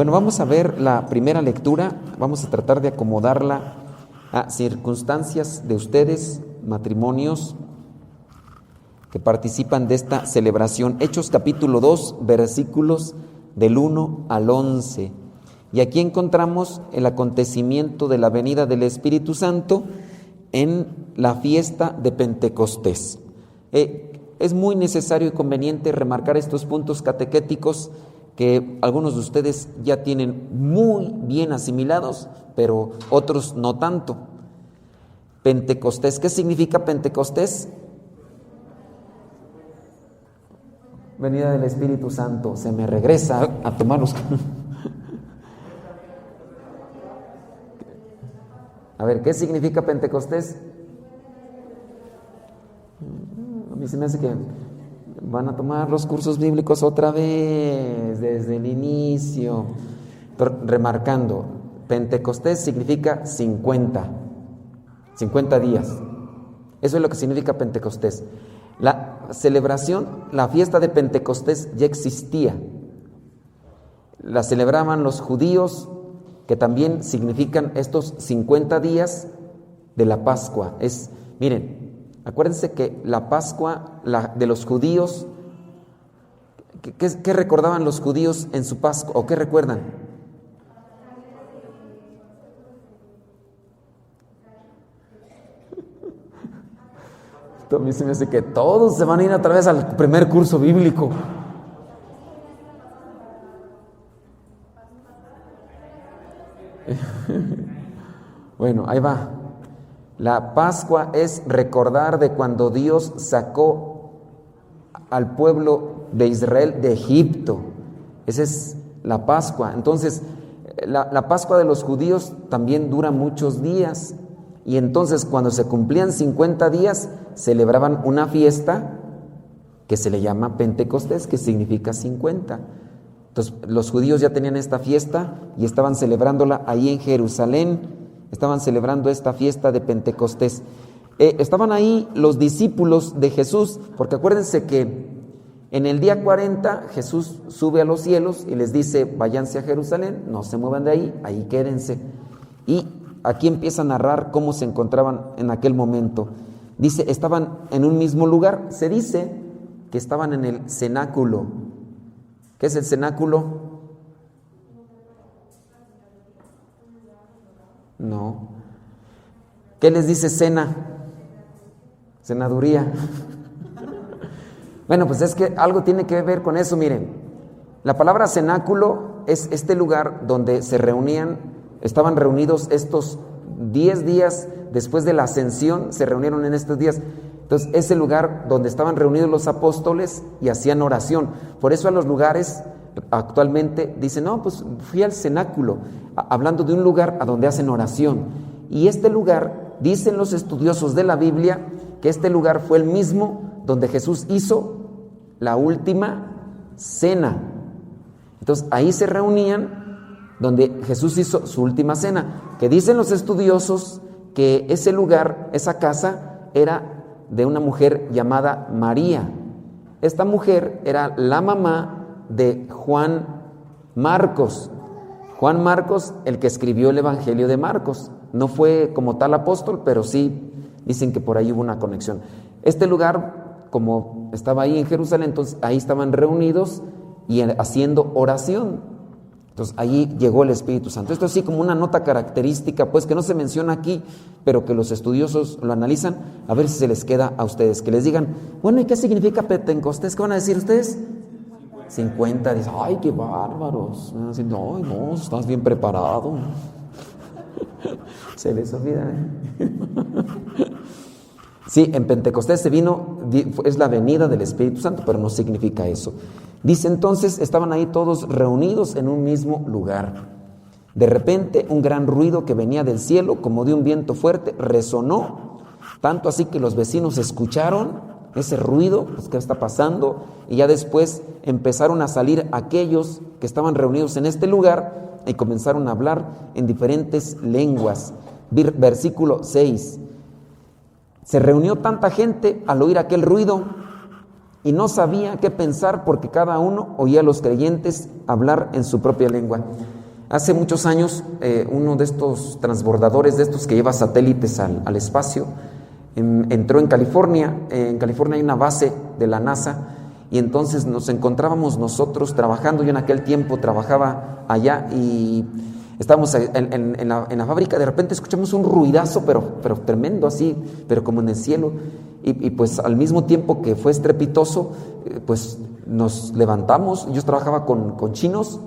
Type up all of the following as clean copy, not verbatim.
Bueno, vamos a ver la primera lectura, vamos a tratar de acomodarla a circunstancias de ustedes, matrimonios que participan de esta celebración. Hechos capítulo 2, versículos del 1 al 11. Y aquí encontramos el acontecimiento de la venida del Espíritu Santo en la fiesta de Pentecostés. Es muy necesario y conveniente remarcar estos puntos catequéticos que algunos de ustedes ya tienen muy bien asimilados, pero otros no tanto. Pentecostés, ¿qué significa Pentecostés? Venida del Espíritu Santo. Se me regresa a tomar los... A ver, ¿qué significa Pentecostés? A mí se me hace que van a tomar los cursos bíblicos otra vez, desde el inicio. Pero remarcando, Pentecostés significa 50 días. Eso es lo que significa Pentecostés. La celebración, la fiesta de Pentecostés ya existía. La celebraban los judíos, que también significan estos 50 días de la Pascua. Miren, acuérdense que la Pascua de los judíos, ¿qué recordaban los judíos en su Pascua? ¿O qué recuerdan? A mí se me hace que todos se van a ir otra vez al primer curso bíblico. Bueno, ahí va. La Pascua es recordar de cuando Dios sacó al pueblo de Israel de Egipto. Esa es la Pascua. Entonces, la Pascua de los judíos también dura muchos días. Y entonces, cuando se cumplían 50 días, celebraban una fiesta que se le llama Pentecostés, que significa 50. Entonces, los judíos ya tenían esta fiesta y estaban celebrándola ahí en Jerusalén. Estaban celebrando esta fiesta de Pentecostés. Estaban ahí los discípulos de Jesús, porque acuérdense que en el día 40 Jesús sube a los cielos y les dice: váyanse a Jerusalén, no se muevan de ahí quédense. Y aquí empieza a narrar cómo se encontraban en aquel momento. Dice, estaban en un mismo lugar. Se dice que estaban en el cenáculo. ¿Qué es el cenáculo? No. ¿Qué les dice cena? Cenaduría. Bueno, pues es que algo tiene que ver con eso. Miren, la palabra cenáculo es este lugar donde se reunían, estaban reunidos estos 10 días después de la ascensión, se reunieron en estos días. Entonces, es el lugar donde estaban reunidos los apóstoles y hacían oración. Por eso a los lugares actualmente dicen, no, pues fui al cenáculo, hablando de un lugar a donde hacen oración. Y este lugar, dicen los estudiosos de la Biblia, que este lugar fue el mismo donde Jesús hizo la última cena. Entonces, ahí se reunían donde Jesús hizo su última cena, que dicen los estudiosos que ese lugar, esa casa, era de una mujer llamada María. Esta mujer era la mamá de Juan Marcos. Juan Marcos, el que escribió el Evangelio de Marcos. No fue como tal apóstol, pero sí dicen que por ahí hubo una conexión. Este lugar, como estaba ahí en Jerusalén, entonces ahí estaban reunidos y haciendo oración. Entonces allí llegó el Espíritu Santo. Esto sí como una nota característica, pues que no se menciona aquí, pero que los estudiosos lo analizan, a ver si se les queda a ustedes, que les digan, bueno, ¿y qué significa Pentecostés? ¿Qué van a decir ustedes? 50, dice, ay, qué bárbaros. Así, no, estás bien preparado. Se les olvida, Sí, en Pentecostés es la venida del Espíritu Santo, pero no significa eso. Dice entonces, estaban ahí todos reunidos en un mismo lugar. De repente, un gran ruido que venía del cielo, como de un viento fuerte, resonó, tanto así que los vecinos escucharon ese ruido, pues qué está pasando, y ya después empezaron a salir aquellos que estaban reunidos en este lugar y comenzaron a hablar en diferentes lenguas. Versículo 6. Se reunió tanta gente al oír aquel ruido y no sabía qué pensar porque cada uno oía a los creyentes hablar en su propia lengua. Hace muchos años, uno de estos transbordadores, de estos que lleva satélites al espacio, entró en California. En California hay una base de la NASA, y entonces nos encontrábamos nosotros trabajando. Yo en aquel tiempo trabajaba allá y estábamos en la fábrica. De repente escuchamos un ruidazo, pero tremendo así, pero como en el cielo. Y pues al mismo tiempo que fue estrepitoso, pues nos levantamos. Yo trabajaba con chinos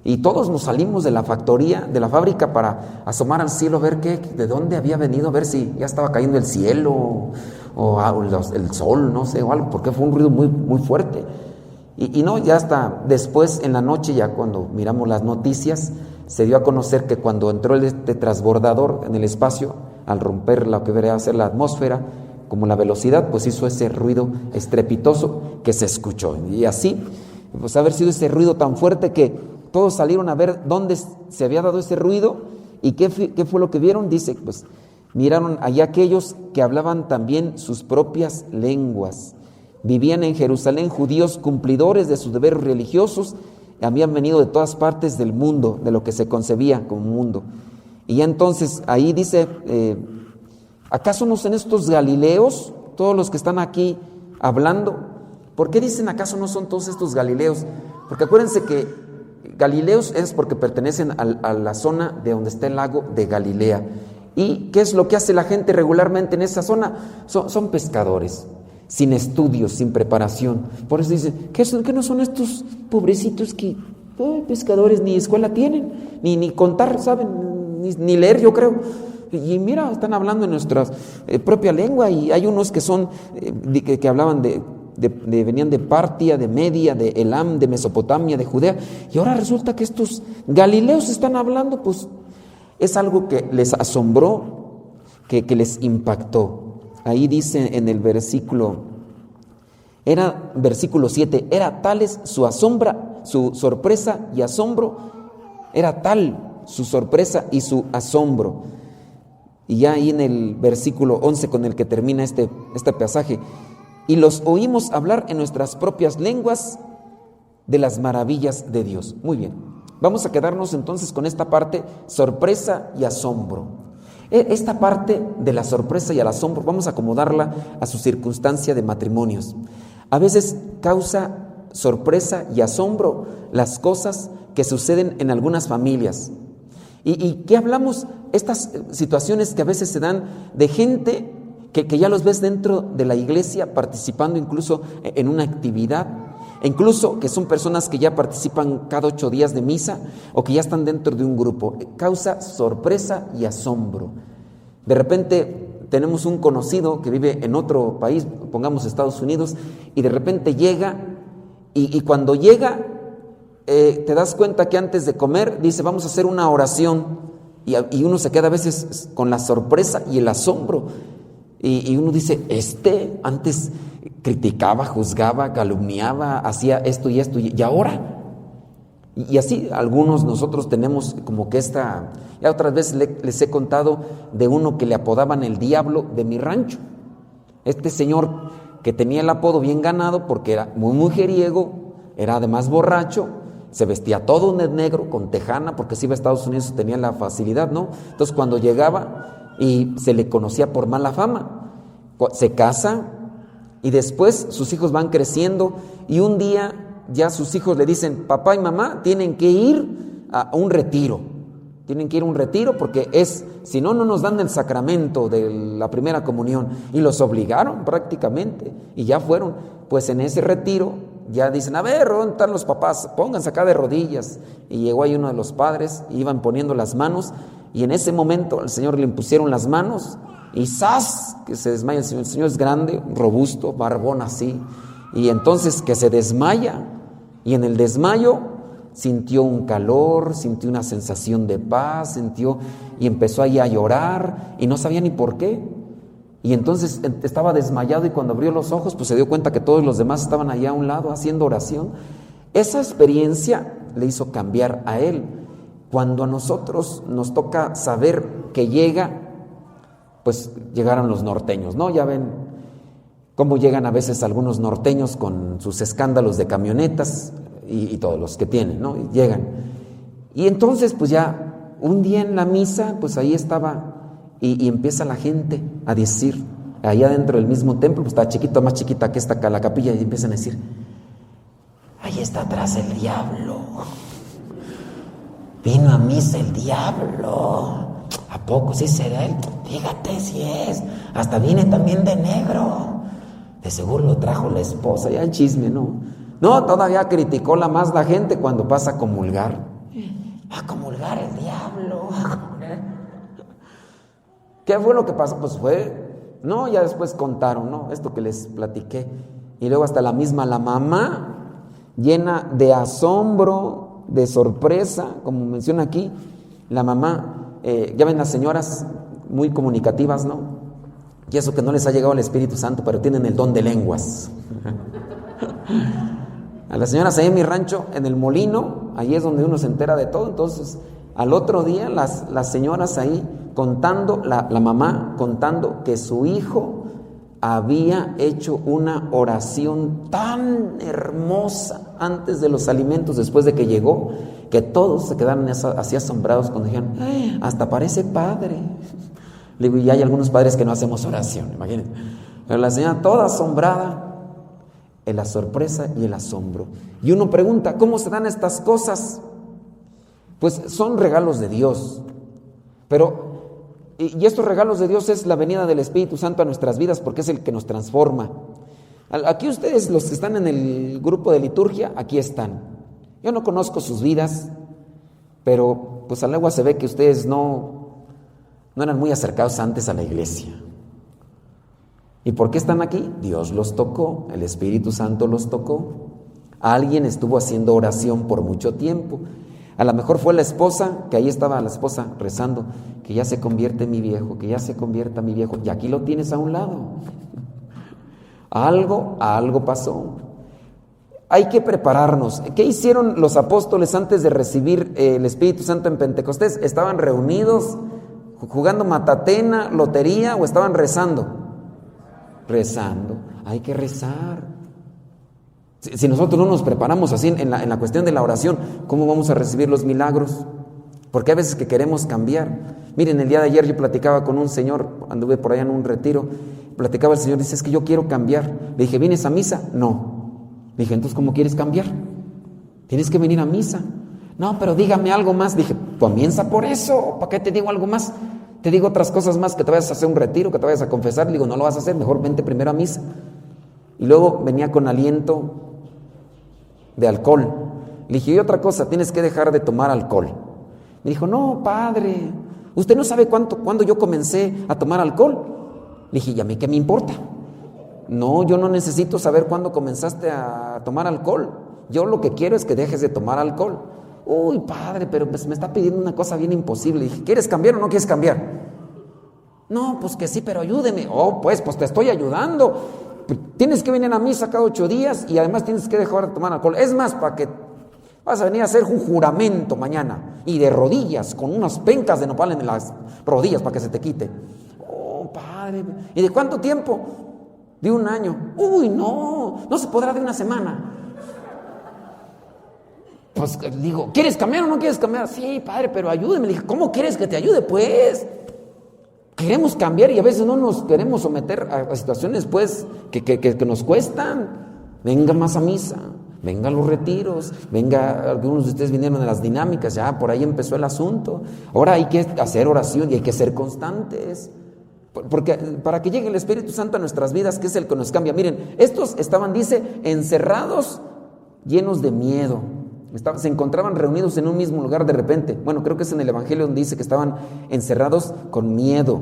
y todos nos salimos de la factoría, de la fábrica, para asomar al cielo a ver de dónde había venido, a ver si ya estaba cayendo el cielo o el sol, no sé, o algo, porque fue un ruido muy, muy fuerte. Y no, ya hasta después en la noche, ya cuando miramos las noticias, se dio a conocer que cuando entró este transbordador en el espacio, al romper lo que debería ser la atmósfera, como la velocidad, pues hizo ese ruido estrepitoso que se escuchó. Y así, pues haber sido ese ruido tan fuerte que todos salieron a ver dónde se había dado ese ruido y qué fue lo que vieron. Dice, pues miraron allá aquellos que hablaban también sus propias lenguas. Vivían en Jerusalén judíos cumplidores de sus deberes religiosos, habían venido de todas partes del mundo, de lo que se concebía como mundo. Y ya entonces ahí dice, ¿acaso no son estos galileos, todos los que están aquí hablando? ¿Por qué dicen acaso no son todos estos galileos? Porque acuérdense que Galileos es porque pertenecen a la zona de donde está el lago de Galilea. ¿Y qué es lo que hace la gente regularmente en esa zona? Son pescadores, sin estudios, sin preparación. Por eso dicen, ¿qué no son estos pobrecitos que pescadores ni escuela tienen? Ni contar saben, ni leer, yo creo. Y mira, están hablando en nuestra propia lengua, y hay unos que son que hablaban venían de Partia, de Media, de Elam, de Mesopotamia, de Judea, y ahora resulta que estos galileos están hablando. Pues es algo que les asombró, que les impactó. Ahí dice en el versículo 7, era tales su sorpresa y asombro, era tal su sorpresa y su asombro. Y ya ahí en el versículo 11 con el que termina este pasaje, y los oímos hablar en nuestras propias lenguas de las maravillas de Dios. Muy bien, vamos a quedarnos entonces con esta parte, sorpresa y asombro. Esta parte de la sorpresa y el asombro, vamos a acomodarla a su circunstancia de matrimonios. A veces causa sorpresa y asombro las cosas que suceden en algunas familias. ¿Y qué hablamos? Estas situaciones que a veces se dan de gente que ya los ves dentro de la iglesia participando incluso en una actividad, e incluso que son personas que ya participan cada 8 días de misa o que ya están dentro de un grupo. Causa sorpresa y asombro. De repente tenemos un conocido que vive en otro país, pongamos Estados Unidos, y de repente llega y cuando llega te das cuenta que antes de comer dice, vamos a hacer una oración, y uno se queda a veces con la sorpresa y el asombro. Y uno dice, antes criticaba, juzgaba, calumniaba, hacía esto y esto, y ahora. Y así algunos nosotros tenemos como que ya otras veces les he contado de uno que le apodaban el diablo de mi rancho. Este señor que tenía el apodo bien ganado porque era muy mujeriego, era además borracho, se vestía todo de negro con tejana, porque si iba a Estados Unidos tenía la facilidad, ¿no? Entonces cuando llegaba y se le conocía por mala fama, se casa y después sus hijos van creciendo y un día ya sus hijos le dicen, papá y mamá tienen que ir a un retiro, porque si no, no nos dan el sacramento de la primera comunión, y los obligaron prácticamente, y ya fueron. Pues en ese retiro ya dicen, a ver, ¿dónde están los papás? Pónganse acá de rodillas. Y llegó ahí uno de los padres, iban poniendo las manos, y en ese momento al Señor le impusieron las manos y ¡zas!, que se desmaya el Señor. El Señor es grande, robusto, barbón así, y entonces que se desmaya, y en el desmayo sintió un calor, sintió una sensación de paz, y empezó ahí a llorar y no sabía ni por qué. Y entonces estaba desmayado, y cuando abrió los ojos pues se dio cuenta que todos los demás estaban allá a un lado haciendo oración. Esa experiencia le hizo cambiar a él. Cuando a nosotros nos toca saber que llega, pues llegaron los norteños, ¿no? Ya ven, cómo llegan a veces algunos norteños con sus escándalos de camionetas y todos los que tienen, ¿no? Y llegan. Y entonces, pues ya, un día en la misa, pues ahí estaba, y empieza la gente a decir, allá dentro del mismo templo, pues está chiquito, más chiquita que esta acá, la capilla, y empiezan a decir, ahí está atrás el diablo. Vino a misa el diablo. ¿A poco sí será él? Fíjate si es. Hasta viene también de negro. De seguro lo trajo la esposa. Ya el chisme, ¿no? No, todavía criticó más la gente cuando pasa a comulgar. A comulgar el diablo. ¿Qué fue lo que pasó? Pues no, ya después contaron, ¿no? Esto que les platiqué. Y luego hasta la mamá, llena de asombro, de sorpresa, como menciona aquí, la mamá, ya ven las señoras muy comunicativas, ¿no? Y eso que no les ha llegado el Espíritu Santo, pero tienen el don de lenguas. A las señoras ahí en mi rancho, en el molino, ahí es donde uno se entera de todo. Entonces, al otro día, las señoras ahí contando, la mamá contando que su hijo había hecho una oración tan hermosa antes de los alimentos, después de que llegó, que todos se quedaron así asombrados cuando dijeron, hasta parece padre. Le digo, y hay algunos padres que no hacemos oración, imagínense. Pero la señora toda asombrada, en la sorpresa y el asombro. Y uno pregunta, ¿cómo se dan estas cosas? Pues son regalos de Dios. Y estos regalos de Dios es la venida del Espíritu Santo a nuestras vidas, porque es el que nos transforma. Aquí ustedes, los que están en el grupo de liturgia, aquí están. Yo no conozco sus vidas, pero pues a la legua se ve que ustedes no eran muy acercados antes a la iglesia. ¿Y por qué están aquí? Dios los tocó, el Espíritu Santo los tocó. Alguien estuvo haciendo oración por mucho tiempo. A lo mejor fue la esposa, que ahí estaba la esposa rezando, que ya se convierte mi viejo, que ya se convierta mi viejo, y aquí lo tienes a un lado. Algo pasó. Hay que prepararnos. ¿Qué hicieron los apóstoles antes de recibir el Espíritu Santo en Pentecostés? ¿Estaban reunidos, jugando matatena, lotería, o estaban rezando? Rezando. Hay que rezar. Si nosotros no nos preparamos así en la cuestión de la oración, ¿cómo vamos a recibir los milagros? Porque hay veces que queremos cambiar. Miren, el día de ayer yo platicaba con un señor, anduve por allá en un retiro, platicaba el señor, dice, es que yo quiero cambiar. Le dije, ¿vienes a misa? No. Le dije, entonces, ¿cómo quieres cambiar? Tienes que venir a misa. No, pero dígame algo más. Dije, comienza por eso, ¿para qué te digo algo más? Te digo otras cosas más, que te vayas a hacer un retiro, que te vayas a confesar. Le digo, no lo vas a hacer, mejor vente primero a misa. Y luego venía con aliento de alcohol. Le dije, y otra cosa, tienes que dejar de tomar alcohol. Me dijo, no, padre, ¿usted no sabe cuándo yo comencé a tomar alcohol? Le dije, ¿y a mí qué me importa? No, yo no necesito saber cuándo comenzaste a tomar alcohol. Yo lo que quiero es que dejes de tomar alcohol. Uy, padre, pero pues me está pidiendo una cosa bien imposible. Le dije, ¿quieres cambiar o no quieres cambiar? No, pues que sí, pero ayúdeme. Oh, pues te estoy ayudando. Tienes que venir a misa cada 8 días y además tienes que dejar de tomar alcohol. Es más, para que vas a venir a hacer un juramento mañana y de rodillas, con unas pencas de nopal en las rodillas para que se te quite. Oh, padre, ¿y de cuánto tiempo? De 1 año. Uy, no se podrá de 1 semana. Pues digo, ¿quieres cambiar o no quieres cambiar? Sí, padre, pero ayúdeme. Le dije, ¿cómo quieres que te ayude? Pues queremos cambiar y a veces no nos queremos someter a situaciones pues que nos cuestan. Venga más a misa, venga a los retiros, venga, algunos de ustedes vinieron a las dinámicas, ya por ahí empezó el asunto. Ahora hay que hacer oración y hay que ser constantes, porque para que llegue el Espíritu Santo a nuestras vidas, que es el que nos cambia. Miren, estos estaban, dice, encerrados, llenos de miedo. Se encontraban reunidos en un mismo lugar de repente. Bueno, creo que es en el Evangelio donde dice que estaban encerrados con miedo.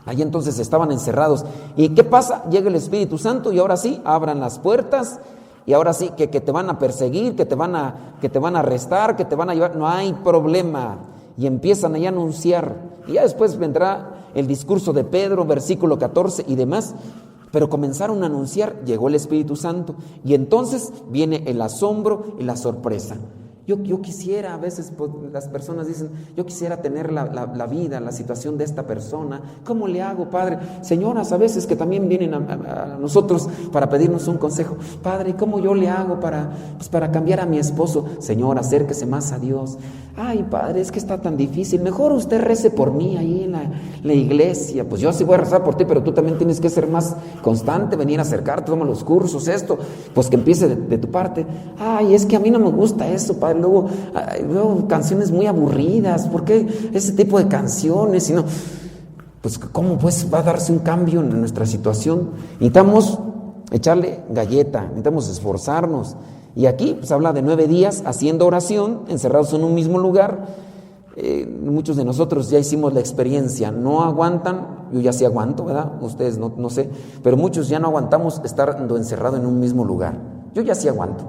Ahí entonces estaban encerrados. ¿Y qué pasa? Llega el Espíritu Santo y ahora sí, abran las puertas y ahora sí que te van a perseguir, que te van a arrestar, que te van a llevar. No hay problema. Y empiezan ahí a anunciar. Y ya después vendrá el discurso de Pedro, versículo 14 y demás. Pero comenzaron a anunciar, llegó el Espíritu Santo y entonces viene el asombro y la sorpresa. Yo quisiera, a veces pues, las personas dicen, yo quisiera tener la vida, la situación de esta persona. ¿Cómo le hago, Padre? Señoras, a veces que también vienen a nosotros para pedirnos un consejo. Padre, ¿cómo yo le hago para cambiar a mi esposo? Señor, acérquese más a Dios. Ay, Padre, es que está tan difícil. Mejor usted rece por mí ahí en la iglesia. Pues yo sí voy a rezar por ti, pero tú también tienes que ser más constante, venir a acercarte, toma los cursos, esto. Pues que empiece de tu parte. Ay, es que a mí no me gusta eso, Padre. Luego canciones muy aburridas. ¿Por qué ese tipo de canciones? Si no, pues ¿cómo pues va a darse un cambio en nuestra situación? Necesitamos echarle galleta, necesitamos esforzarnos. Y aquí pues habla de 9 días haciendo oración, encerrados en un mismo lugar. Muchos de nosotros ya hicimos la experiencia, no aguantan, yo ya sí aguanto, ¿verdad? Ustedes no sé, pero muchos ya no aguantamos estar encerrado en un mismo lugar. Yo ya sí aguanto.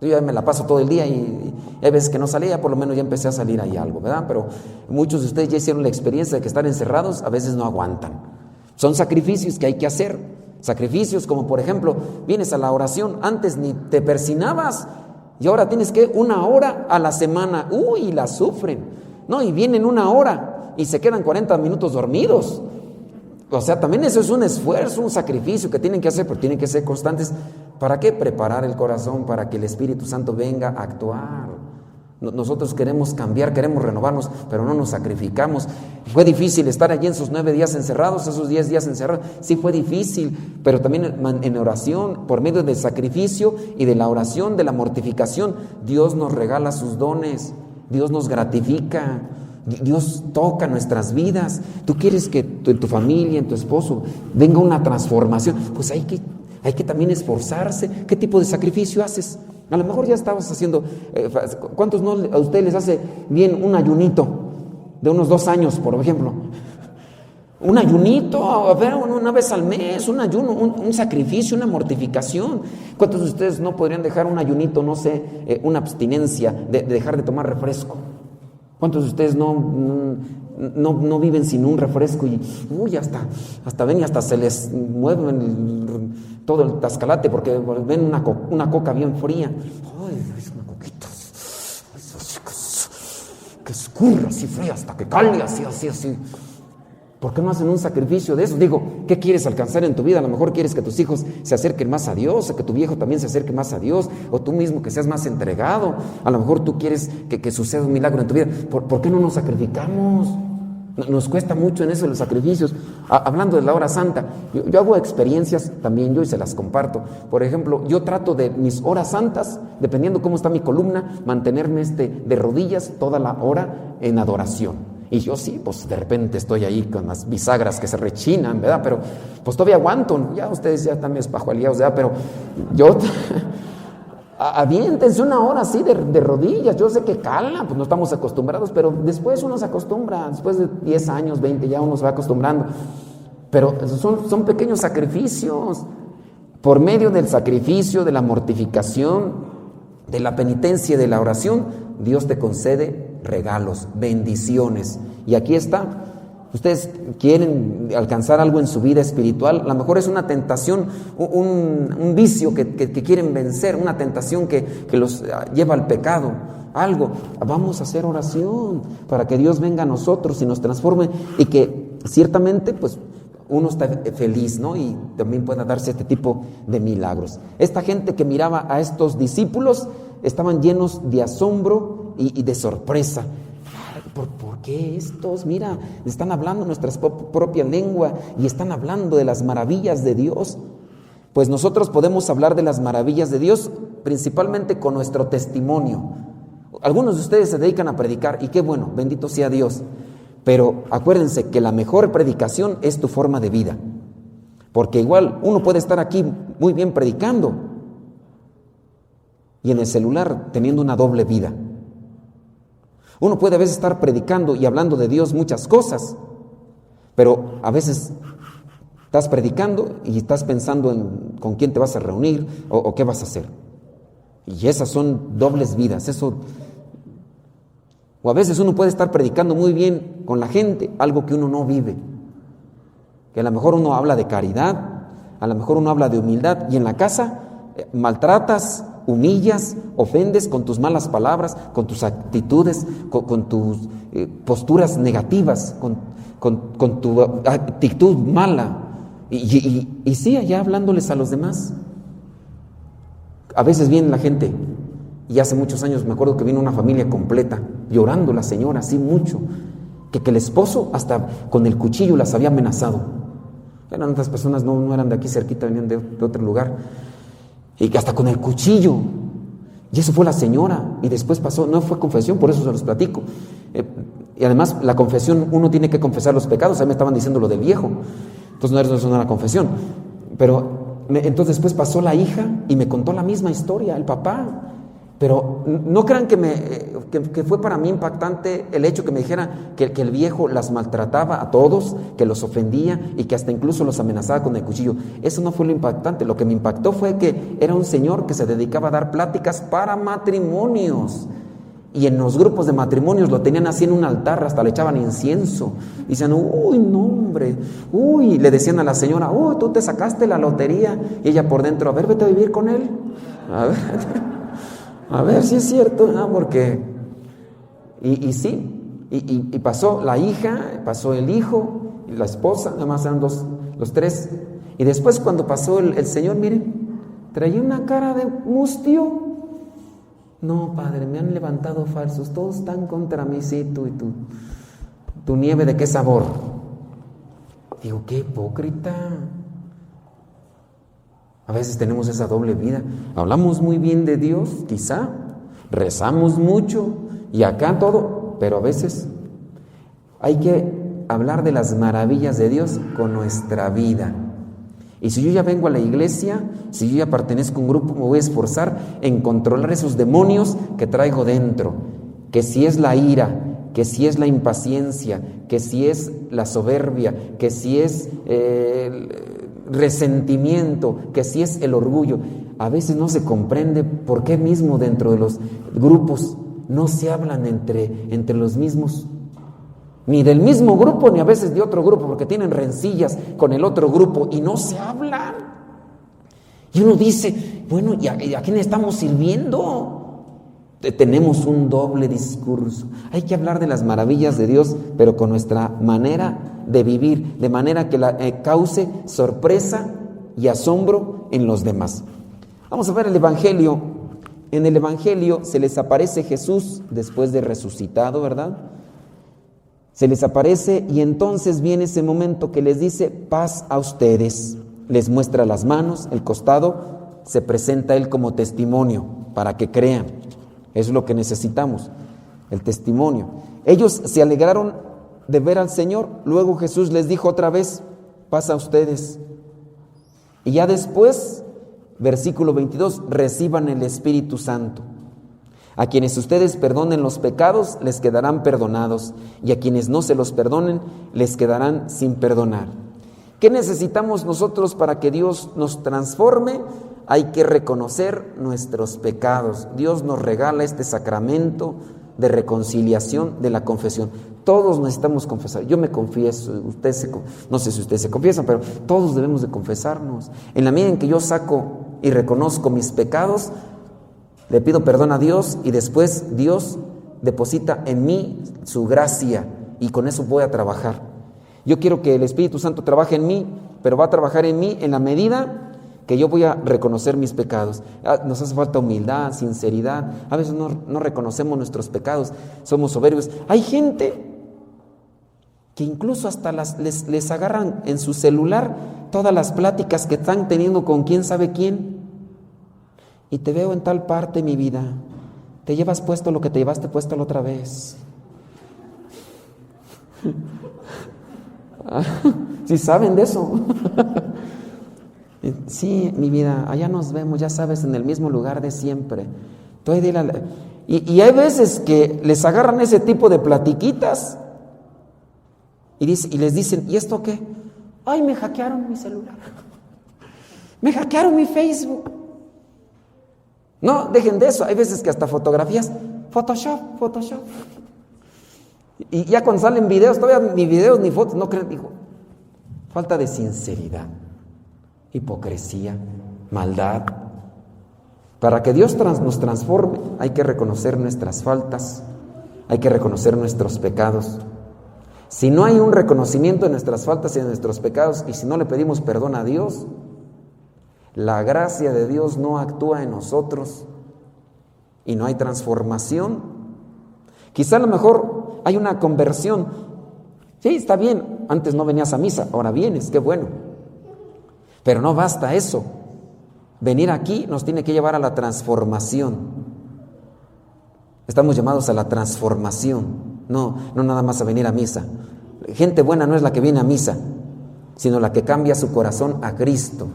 Yo ya me la paso todo el día y hay veces que no salía, por lo menos ya empecé a salir ahí algo, ¿verdad? Pero muchos de ustedes ya hicieron la experiencia de que estar encerrados a veces no aguantan. Son sacrificios que hay que hacer, sacrificios como por ejemplo, vienes a la oración, antes ni te persinabas y ahora tienes que 1 hora a la semana, y la sufren, ¿no? Y vienen 1 hora y se quedan 40 minutos dormidos. O sea, también eso es un esfuerzo, un sacrificio que tienen que hacer, pero tienen que ser constantes. ¿Para qué? Preparar el corazón para que el Espíritu Santo venga a actuar. Nosotros queremos cambiar, queremos renovarnos, pero no nos sacrificamos. Fue difícil estar allí en esos 9 días encerrados, esos 10 días encerrados. Sí fue difícil, pero también en oración, por medio del sacrificio y de la oración, de la mortificación, Dios nos regala sus dones, Dios nos gratifica. Dios toca nuestras vidas. Tú quieres que en tu familia, en tu esposo, venga una transformación, pues hay que también esforzarse. ¿Qué tipo de sacrificio haces? A lo mejor ya estabas haciendo, ¿cuántos no a ustedes les hace bien un ayunito de unos 2 años, por ejemplo? Un ayunito, a ver, 1 vez al mes, un ayuno, un sacrificio, una mortificación. ¿Cuántos de ustedes no podrían dejar un ayunito, no sé, una abstinencia de dejar de tomar refresco? ¿Cuántos de ustedes no viven sin un refresco y hasta ven y hasta se les mueve todo el tascalate porque ven una coca bien fría? Ay, es una coquita que escurre así fría hasta que calde así. ¿Por qué no hacen un sacrificio de eso? Digo, ¿qué quieres alcanzar en tu vida? A lo mejor quieres que tus hijos se acerquen más a Dios, o que tu viejo también se acerque más a Dios, o tú mismo que seas más entregado. A lo mejor tú quieres que suceda un milagro en tu vida. ¿Por qué no nos sacrificamos? Nos cuesta mucho en eso los sacrificios. Hablando de la hora santa, yo hago experiencias también yo y se las comparto. Por ejemplo, yo trato de mis horas santas, dependiendo cómo está mi columna, mantenerme de rodillas toda la hora en adoración. Y yo sí, pues de repente estoy ahí con las bisagras que se rechinan, ¿verdad? Pero pues todavía aguanto, ya ustedes ya están espajueleados, ¿verdad? Pero yo, aviéntense 1 hora así de rodillas, yo sé que cala, pues no estamos acostumbrados, pero después uno se acostumbra, después de 10 años, 20, ya uno se va acostumbrando. Pero son pequeños sacrificios. Por medio del sacrificio, de la mortificación, de la penitencia y de la oración, Dios te concede regalos, bendiciones. Y aquí está. Ustedes quieren alcanzar algo en su vida espiritual, a lo mejor es una tentación, un vicio que quieren vencer, una tentación que los lleva al pecado, algo. Vamos a hacer oración para que Dios venga a nosotros y nos transforme y que ciertamente pues uno está feliz, ¿no? Y también pueda darse este tipo de milagros. Esta gente que miraba a estos discípulos estaban llenos de asombro y de sorpresa. ¿Por qué estos? Mira, están hablando nuestra propia lengua y están hablando de las maravillas de Dios. Pues nosotros podemos hablar de las maravillas de Dios principalmente con nuestro testimonio. Algunos de ustedes se dedican a predicar y qué bueno, bendito sea Dios. Pero acuérdense que la mejor predicación es tu forma de vida. Porque igual uno puede estar aquí muy bien predicando y en el celular teniendo una doble vida. Uno puede a veces estar predicando y hablando de Dios muchas cosas, pero a veces estás predicando y estás pensando en con quién te vas a reunir o qué vas a hacer. Y esas son dobles vidas. O a veces uno puede estar predicando muy bien con la gente, algo que uno no vive. Que a lo mejor uno habla de caridad, a lo mejor uno habla de humildad y en la casa maltratas, humillas, ofendes con tus malas palabras, con tus actitudes, con tus posturas negativas, con tu actitud mala. Y sí, allá hablándoles a los demás. A veces viene la gente, y hace muchos años me acuerdo que vino una familia completa, llorando la señora, así mucho, que el esposo hasta con el cuchillo las había amenazado. Eran otras personas, no eran de aquí cerquita, venían de otro lugar, y que hasta con el cuchillo. Y eso fue la señora, y después pasó, no fue confesión, por eso se los platico. Y además la confesión, uno tiene que confesar los pecados. Ahí me estaban diciendo lo del viejo, entonces no era confesión. Pero entonces después pasó la hija y me contó la misma historia, el papá. Pero no crean que fue para mí impactante el hecho que me dijera que el viejo las maltrataba a todos, que los ofendía y que hasta incluso los amenazaba con el cuchillo. Eso no fue lo impactante. Lo que me impactó fue que era un señor que se dedicaba a dar pláticas para matrimonios. Y en los grupos de matrimonios lo tenían así en un altar, hasta le echaban incienso. Y decían, uy, no hombre, uy, le decían a la señora, uy, tú te sacaste la lotería. Y ella por dentro, a ver, vete a vivir con él. A ver si es cierto, ¿no? Porque, y sí, y pasó la hija, pasó el hijo, y la esposa, nada más eran los tres. Y después cuando pasó el señor, miren, traía una cara de mustio. No, padre, me han levantado falsos, todos están contra mí, sí, tú y tu nieve, ¿de qué sabor? Digo, qué hipócrita. A veces tenemos esa doble vida. Hablamos muy bien de Dios, quizá, rezamos mucho y acá todo, pero a veces hay que hablar de las maravillas de Dios con nuestra vida. Y si yo ya vengo a la iglesia, si yo ya pertenezco a un grupo, me voy a esforzar en controlar esos demonios que traigo dentro. Que si es la ira, que si es la impaciencia, que si es la soberbia, que si es el resentimiento, que si es el orgullo. A veces no se comprende por qué mismo dentro de los grupos no se hablan entre los mismos, ni del mismo grupo, ni a veces de otro grupo, porque tienen rencillas con el otro grupo y no se hablan. Y uno dice, bueno, ¿y a quién estamos sirviendo? Tenemos un doble discurso. Hay que hablar de las maravillas de Dios, pero con nuestra manera de vivir, de manera que cause sorpresa y asombro en los demás. Vamos a ver el Evangelio. En el Evangelio se les aparece Jesús después de resucitado, ¿verdad? Se les aparece y entonces viene ese momento que les dice, paz a ustedes. Les muestra las manos, el costado, se presenta Él como testimonio para que crean. Eso es lo que necesitamos, el testimonio. Ellos se alegraron de ver al Señor, luego Jesús les dijo otra vez, paz a ustedes. Y ya después, versículo 22, reciban el Espíritu Santo. A quienes ustedes perdonen los pecados, les quedarán perdonados, y a quienes no se los perdonen, les quedarán sin perdonar. ¿Qué necesitamos nosotros para que Dios nos transforme? Hay que reconocer nuestros pecados. Dios nos regala este sacramento de reconciliación, de la confesión. Todos necesitamos confesar. Yo me confieso, no sé si ustedes se confiesan, pero todos debemos de confesarnos. En la medida en que yo saco y reconozco mis pecados, le pido perdón a Dios y después Dios deposita en mí su gracia y con eso voy a trabajar. Yo quiero que el Espíritu Santo trabaje en mí, pero va a trabajar en mí en la medida que yo voy a reconocer mis pecados. Nos hace falta humildad, sinceridad. A veces no reconocemos nuestros pecados, somos soberbios. Hay gente que incluso hasta les agarran en su celular todas las pláticas que están teniendo con quién sabe quién. Y te veo en tal parte, mi vida. Te llevas puesto lo que te llevaste puesto la otra vez. ¿Sí saben de eso? Sí, mi vida, allá nos vemos, ya sabes, en el mismo lugar de siempre. Y hay veces que les agarran ese tipo de platiquitas y les dicen, ¿y esto qué? Ay, me hackearon mi celular. Me hackearon mi Facebook. No, dejen de eso. Hay veces que hasta fotografías, Photoshop. Y ya cuando salen videos, todavía ni videos ni fotos, no creen, digo, falta de sinceridad, hipocresía, maldad. Para que Dios nos transforme, hay que reconocer nuestras faltas, hay que reconocer nuestros pecados. Si no hay un reconocimiento de nuestras faltas y de nuestros pecados, y si no le pedimos perdón a Dios, la gracia de Dios no actúa en nosotros y no hay transformación. Quizá a lo mejor hay una conversión. Sí, está bien, antes no venías a misa, ahora vienes, qué bueno. Pero no basta eso. Venir aquí nos tiene que llevar a la transformación. Estamos llamados a la transformación, no nada más a venir a misa. Gente buena no es la que viene a misa, sino la que cambia su corazón a Cristo.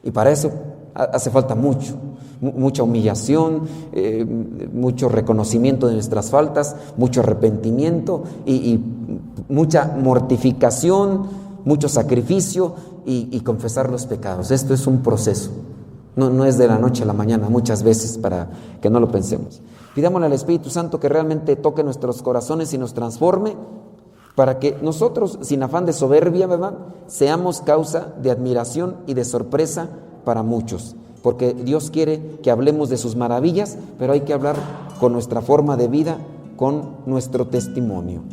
Y para eso hace falta mucha humillación, mucho reconocimiento de nuestras faltas, mucho arrepentimiento y mucha mortificación, mucho sacrificio y confesar los pecados. Esto es un proceso, no es de la noche a la mañana, muchas veces, para que no lo pensemos. Pidámosle al Espíritu Santo que realmente toque nuestros corazones y nos transforme, para que nosotros, sin afán de soberbia, ¿verdad?, seamos causa de admiración y de sorpresa para muchos, porque Dios quiere que hablemos de sus maravillas, pero hay que hablar con nuestra forma de vida, con nuestro testimonio.